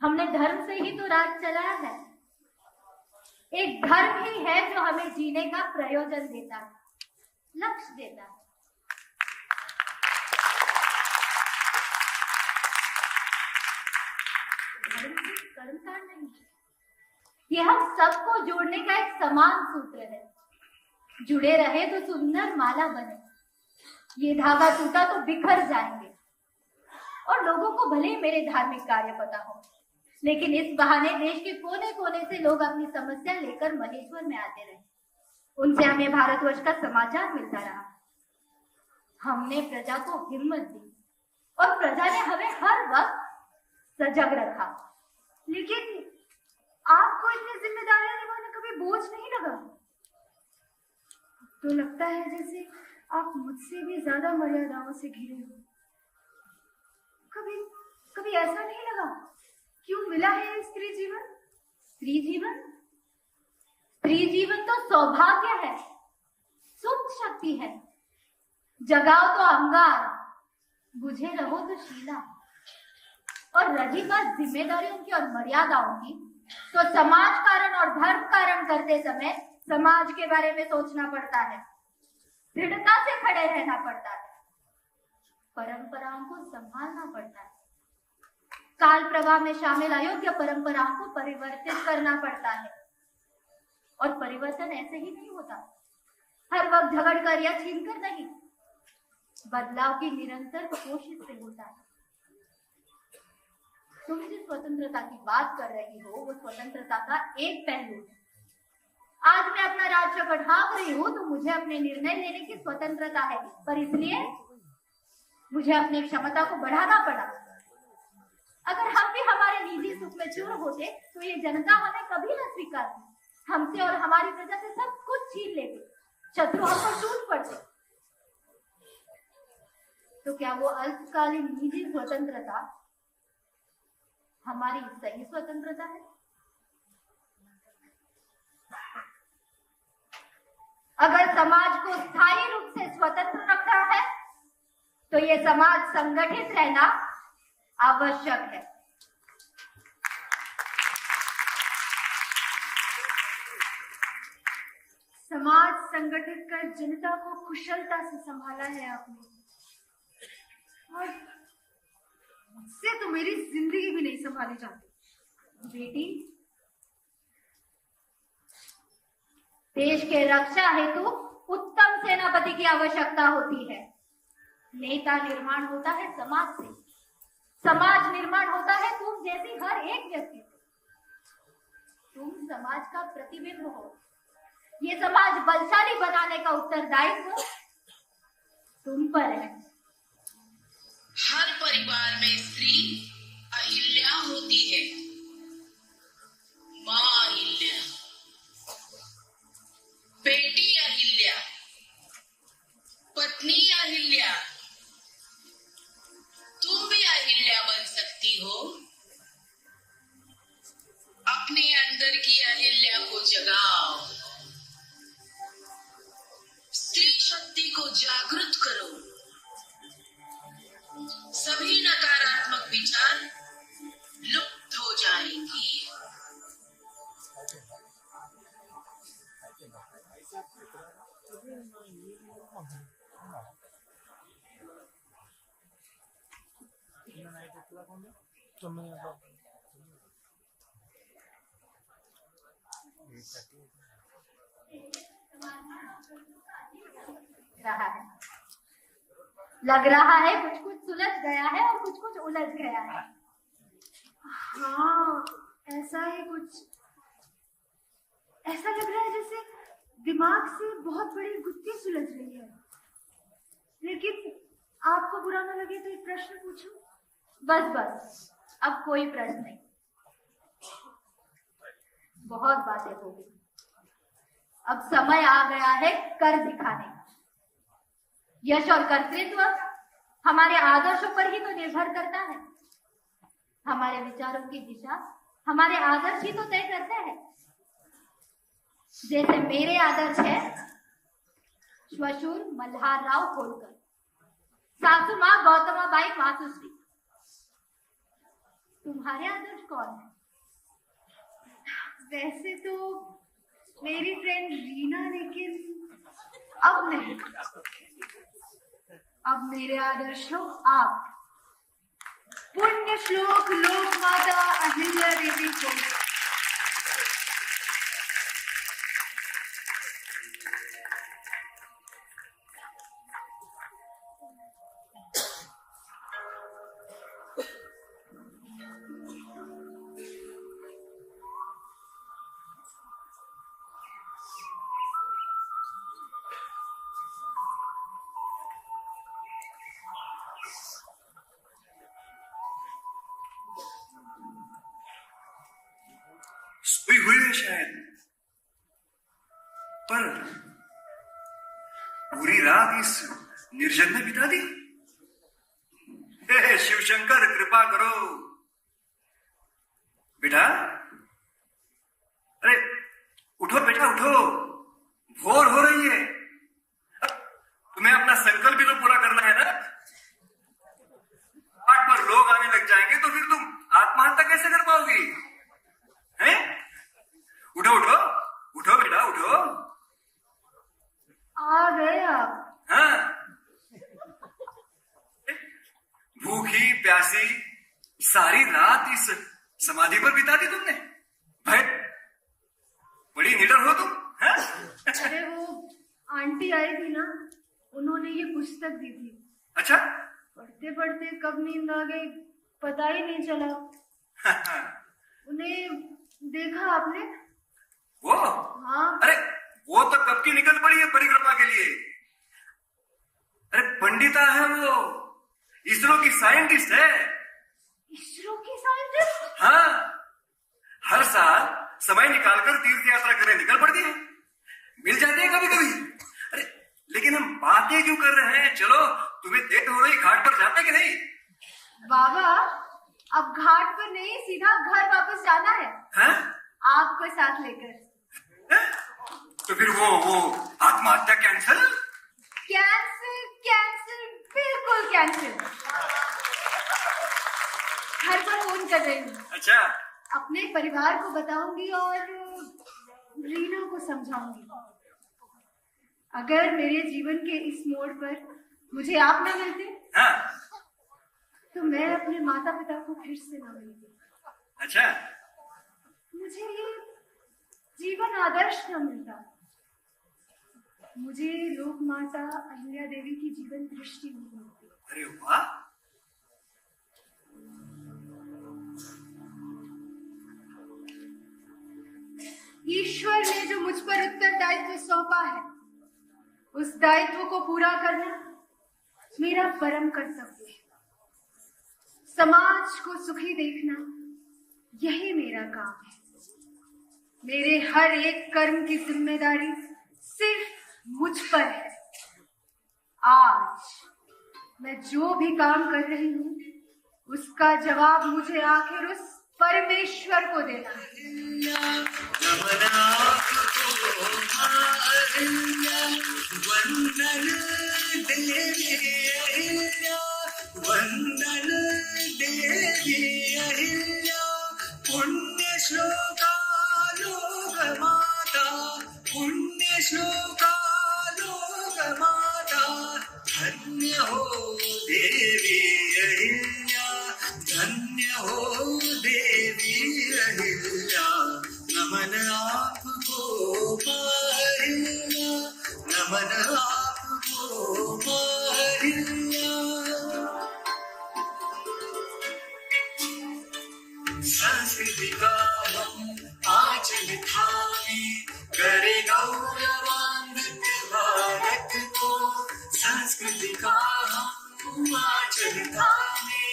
हमने धर्म से ही तो राज चलाया है। एक धर्म ही है जो हमें जीने का प्रयोजन देता है, लक्ष्य देता है। धर्म सिर्फ कर्मकांड नहीं, ये हम सबको जोड़ने का एक समान सूत्र है। जुड़े रहे तो सुंदर माला बने, ये धागा टूटा तो बिखर जाएंगे। और लोगों को भले ही मेरे धार्मिक कार्य पता हो, लेकिन इस बहाने देश के कोने कोने से लोग अपनी समस्या लेकर महेश्वर में आते रहे। उनसे हमें भारतवर्ष का समाचार मिलता रहा। हमने प्रजा को हिम्मत दी और प्रजा ने हमें हर वक्त सजग रखा। लेकिन आपको इतनी जिम्मेदारियां निभाना कभी बोझ नहीं लगा? तो लगता है जैसे आप मुझसे भी ज्यादा मर्यादाओं से घिरे हो। कभी कभी ऐसा नहीं लगा क्यों मिला है स्त्री जीवन? स्त्री जीवन? स्त्री जीवन तो सौभाग्य है, सुख शक्ति है। जगाओ तो अंगार, बुझे रहो तो शीला। और रही बात जिम्मेदारियों की और मर्यादाओं की, तो समाज कारण और धर्म कारण करते समय समाज के बारे में सोचना पड़ता है, दृढ़ता से खड़े रहना पड़ता है, परंपराओं को संभालना पड़ता है, काल प्रवाह में शामिल अयोग्य परंपराओं को परिवर्तित करना पड़ता है। और परिवर्तन ऐसे ही नहीं होता, हर वक्त झगड़ कर या छीन कर नहीं, बदलाव की निरंतर कोशिश से होता है। तुम जिस स्वतंत्रता की बात कर रही हो, वो स्वतंत्रता का एक पहलू है। आज मैं अपना राज्य बढ़ाव रही हूँ तो मुझे अपने निर्णय लेने की स्वतंत्रता है, पर इसलिए मुझे अपनी क्षमता को बढ़ाना पड़ा। अगर हम भी हमारे निजी सुख में चूर होते तो ये जनता हमें कभी न स्वीकारती, हमसे और हमारी प्रजा से सब कुछ छीन लेते, शत्रु हम पर टूट पड़ते। तो क्या वो अल्पकालीन निजी स्वतंत्रता हमारी सही स्वतंत्रता है? अगर समाज को स्थायी रूप से स्वतंत्र रखना है तो ये समाज संगठित रहना आवश्यक है। समाज संगठित कर जनता को कुशलता से संभाला है आपने, और मुझसे तो मेरी जिंदगी भी नहीं संभाली जाती। बेटी, देश के रक्षा हेतु उत्तम सेनापति की आवश्यकता होती है। नेता निर्माण होता है समाज से, समाज निर्माण होता है तुम जैसी हर एक व्यक्ति से। तुम समाज का प्रतिबिंब हो। ये समाज बलशाली बनाने का उत्तरदायित्व तुम पर है। हर परिवार में स्त्री अहिल्या होती है, माँ अहिल्या, बेटी अहिल्या, पत्नी अहिल्या। तुम भी अहिल्या बन सकती हो। अपने अंदर की अहिल्या को जगाओ, स्त्री शक्ति को जागृत करो। सभी नकारात्मक विचार लुप्त हो जाएंगे। रहा है, लग रहा है कुछ कुछ सुलझ गया है और कुछ कुछ उलझ गया है। हाँ, ऐसा ही कुछ, ऐसा लग रहा है जैसे दिमाग से बहुत बड़ी गुत्थी सुलझ रही है। लेकिन आपको बुरा ना लगे तो एक प्रश्न पूछूं? बस बस, अब कोई प्रश्न नहीं, बहुत बातें हो गई। अब समय आ गया है कर दिखाने का। यश और कर्तृत्व हमारे आदर्शों पर ही तो निर्भर करता है। हमारे विचारों की दिशा हमारे आदर्श ही तो तय करते हैं। जैसे मेरे आदर्श है श्वशुर मल्हार राव होलकर, सासू माँ गौतमाबाई मातुश्री। तुम्हारे आदर्श कौन है? वैसे तो मेरी फ्रेंड रीना, लेकिन अब नहीं। अब मेरे आदर्श हो आप, पुण्य श्लोक लोक माता अहिल्या देवी होलकर। सोई हुई है शायद, पर पूरी रात इस निर्जन में बिता दी। हे शिवशंकर, कृपा करो बेटा। अरे उठो बेटा, उठो, भोर हो रही है। तुम्हें अपना संकल्प भी तो पूरा करना है ना। घाट पर लोग आने लग जाएंगे तो फिर तुम आत्महत्या कैसे कर पाओगी? हैं? उठो उठो उठो बेटा, उठो। आ गए आप? हाँ, भूखी प्यासी सारी रात इस समाधि पर बिता दी तुमने। भाई बड़ी निडर हो तुम। हाँ? अरे वो आंटी आई थी ना, उन्होंने ये पुस्तक दी थी। अच्छा। पढ़ते पढ़ते कब नींद आ गई पता ही नहीं चला। उन्हें देखा आपने? वो हाँ। अरे वो तो कब की निकल पड़ी है परिक्रमा के लिए। अरे पंडिता है वो, इसरो की साइंटिस्ट है। इसरो की साइंटिस्ट? हाँ, हर साल समय निकालकर तीर्थ यात्रा करने निकल पड़ती है, मिल जाते हैं कभी कभी। अरे लेकिन हम बातें क्यों कर रहे हैं? चलो, तुम्हें देर हो रही, घाट पर जाते कि नहीं? बाबा, अब घाट पर नहीं, सीधा घर वापस जाना है। हाँ? आपको साथ लेकर। तो फिर वो आत्महत्या कैंसिल? कैंसिल कैंसिल, बिल्कुल कैंसिल। घर पर फोन कर रही हूँ। अच्छा, अपने परिवार को बताऊंगी और रीना को समझाऊंगी। अगर मेरे जीवन के इस मोड़ पर मुझे आप न मिलते, हाँ। तो मैं अपने माता पिता को फिर से न मिलती। अच्छा, मुझे ये जीवन आदर्श न मिलता। मुझे लोक माता अहिल्या देवी की जीवन दृष्टि नहीं मिलती। अरे वाह, ईश्वर ने जो मुझ पर उत्तरदायित्व सौंपा है, उस दायित्व को पूरा करना मेरा परम कर्तव्य है। समाज को सुखी देखना यही मेरा काम है। मेरे हर एक कर्म की जिम्मेदारी सिर्फ मुझ पर है। आज मैं जो भी काम कर रही हूँ, उसका जवाब मुझे आखिर उस परमेश्वर को देना है। वंदन देवी अहिल्या, वंदन देवी अहिल्या, पुण्य श्लोका लोक माता, पुण्य श्लोका लोक माता, धन्य हो देवी अहिल्या, धन्य हो देवी अहिल्या, नमन आपको अहिल्या, नमन आपको अहिल्या। संस्कृति का हम आंचल थामे, करे गौरवान्वित भारत को। संस्कृति का हम आंचल थामे,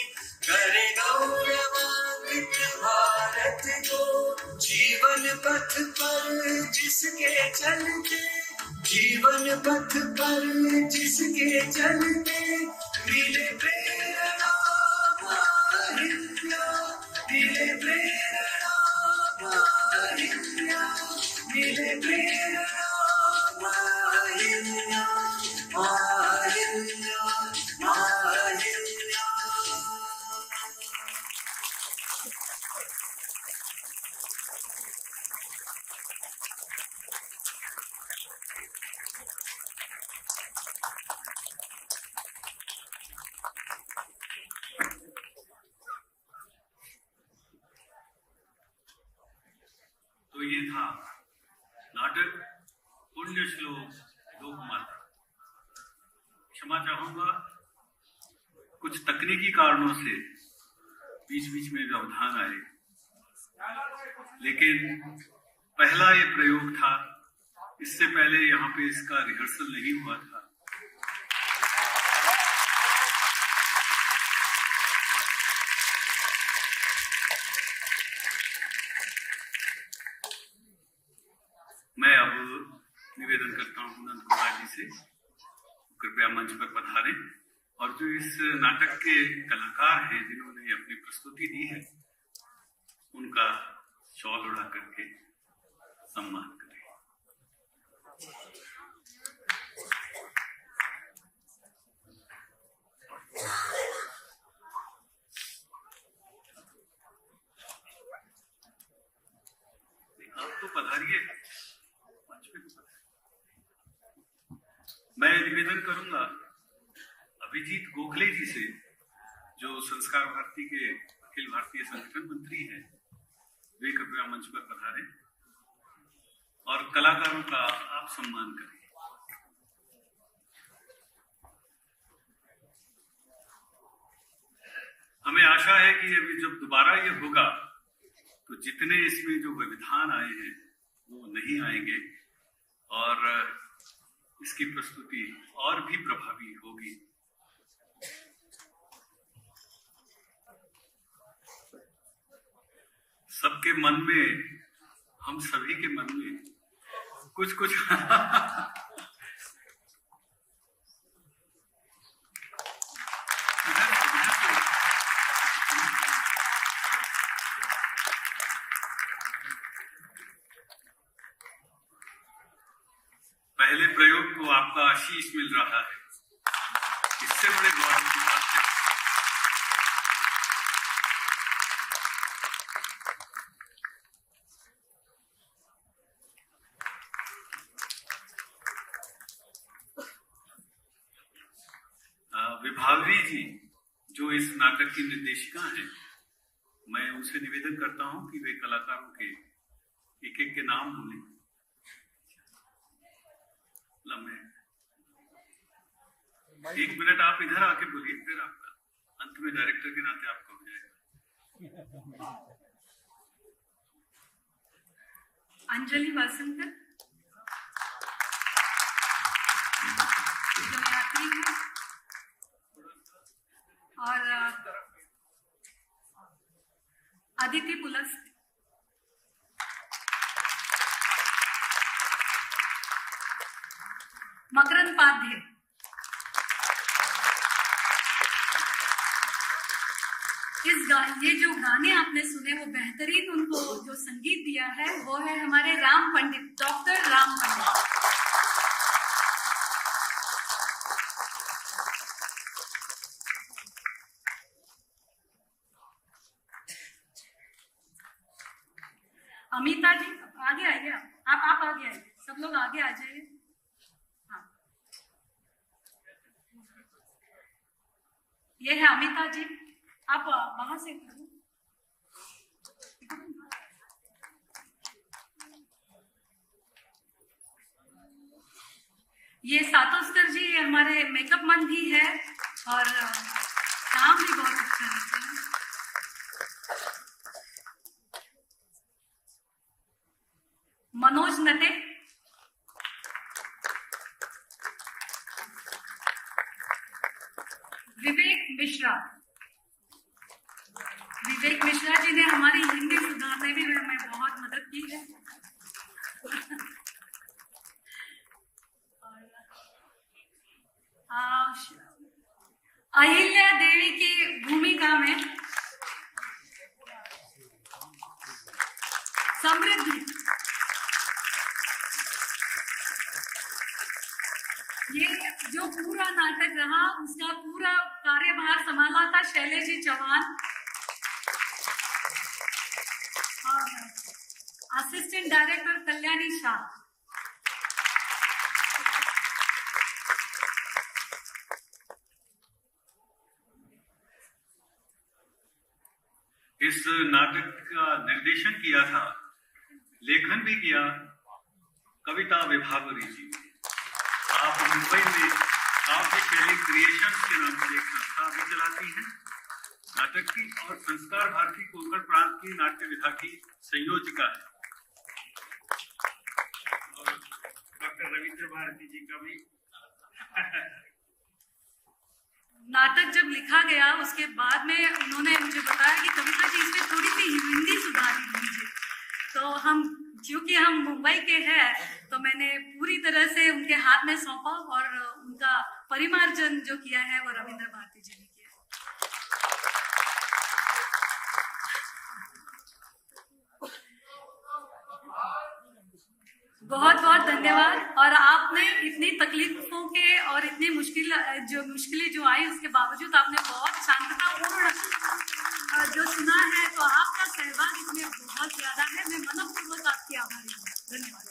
करे गौरवान्वित भारत को। जीवन पथ पर जिसके चलते, जीवन पथ पर जिसके चलते, मिले प्रेरणा अहिल्या, मिले प्रेरणा अहिल्या, मिले प्रेरणा अहिल्या, अहिल्या, अहिल्या। तो ये था नाटक पुण्य श्लोक लोक माता। क्षमा चाहूंगा, कुछ तकनीकी कारणों से बीच बीच में व्यवधान आए, लेकिन पहला ये प्रयोग था। इससे पहले यहाँ पे इसका रिहर्सल नहीं हुआ था। मैं अब निवेदन करता हूँ नंद कुमार जी से, कृपया मंच पर पधारें और जो इस नाटक के कलाकार हैं जिन्होंने अपनी प्रस्तुति दी है, उनका शॉल उड़ा करके सम्मान करें। आप तो पधारिए, मंच पे तो पधारिए। मैं निवेदन करूंगा अभिजीत गोखले जी से, जो संस्कार भारती के अखिल भारतीय संगठन मंत्री हैं, वे कृपया मंच पर पधारें और कलाकारों का आप सम्मान करें। हमें आशा है कि अभी जब दोबारा ये होगा तो जितने इसमें जो व्यवधान आए हैं वो नहीं आएंगे और इसकी प्रस्तुति और भी प्रभावी होगी। सबके मन में, हम सभी के मन में कुछ कुछ पहले प्रयोग को आपका आशीष मिल रहा है, इससे बड़े गौरव की बात है। विभावरी जी जो इस नाटक की निर्देशिका हैं, मैं उनसे निवेदन करता हूं कि वे कलाकारों के एक एक के नाम बोलें। एक मिनट आप इधर आके बोलिए, फिर आपका अंत में डायरेक्टर के नाते आपका हो जाएगा। अंजलि वासंकर, और अदिति पुलस्त, मकरंद पाध्य, ये जो गाने आपने सुने वो बेहतरीन उनको जो संगीत दिया है वो है हमारे राम पंडित, डॉक्टर राम पंडित। अमिता जी आगे आइए, आप आगे आइए, सब लोग आगे आ जाइए। हाँ, ये है अमिता जी, आप वहां से ये सातोस्कर जी हमारे मेकअप मैन भी है और काम भी बहुत अच्छा करते हैं। मनोज नटे, विवेक मिश्रा, विवेक मिश्रा जी ने हमारी हिंदी सुधारने में हमें बहुत मदद की है। अहिल्या देवी की भूमिका में समृद्धि, ये जो पूरा नाटक रहा उसका पूरा कार्यभार संभाला था शैलेश जी चौहान और असिस्टेंट डायरेक्टर कल्याणी शाह। इस नाटक का निर्देशन किया था, लेखन भी किया कविता विभावरी जी। आप मुंबई में काव्य शैली क्रिएशंस के नाम से एक संस्था भी चलाती हैं। नाटक की और संस्कार भारती कोंकण प्रांत की नाट्य विधा की संयोजिका है। और डॉक्टर रविंद्र भारती जी का भी नाटक जब लिखा गया उसके बाद में उन्होंने मुझे बताया कि कविता जी इसमें थोड़ी सी हिंदी सुधार लीजिए। तो हम क्योंकि हम मुंबई के हैं तो मैंने पूरी तरह से उनके हाथ में सौंपा और उनका परिमार्जन जो किया है वो रविंद्र भारती जी ने किया। बहुत बहुत धन्यवाद। और आपने इतनी तकलीफों के और इतनी मुश्किलें जो आई उसके बावजूद आपने बहुत शांततापूर्ण जो सुना है, तो आपका सहभाग इसमें बहुत ज्यादा है। मैं मनपूर्वक आपकी आभारी हूँ। धन्यवाद।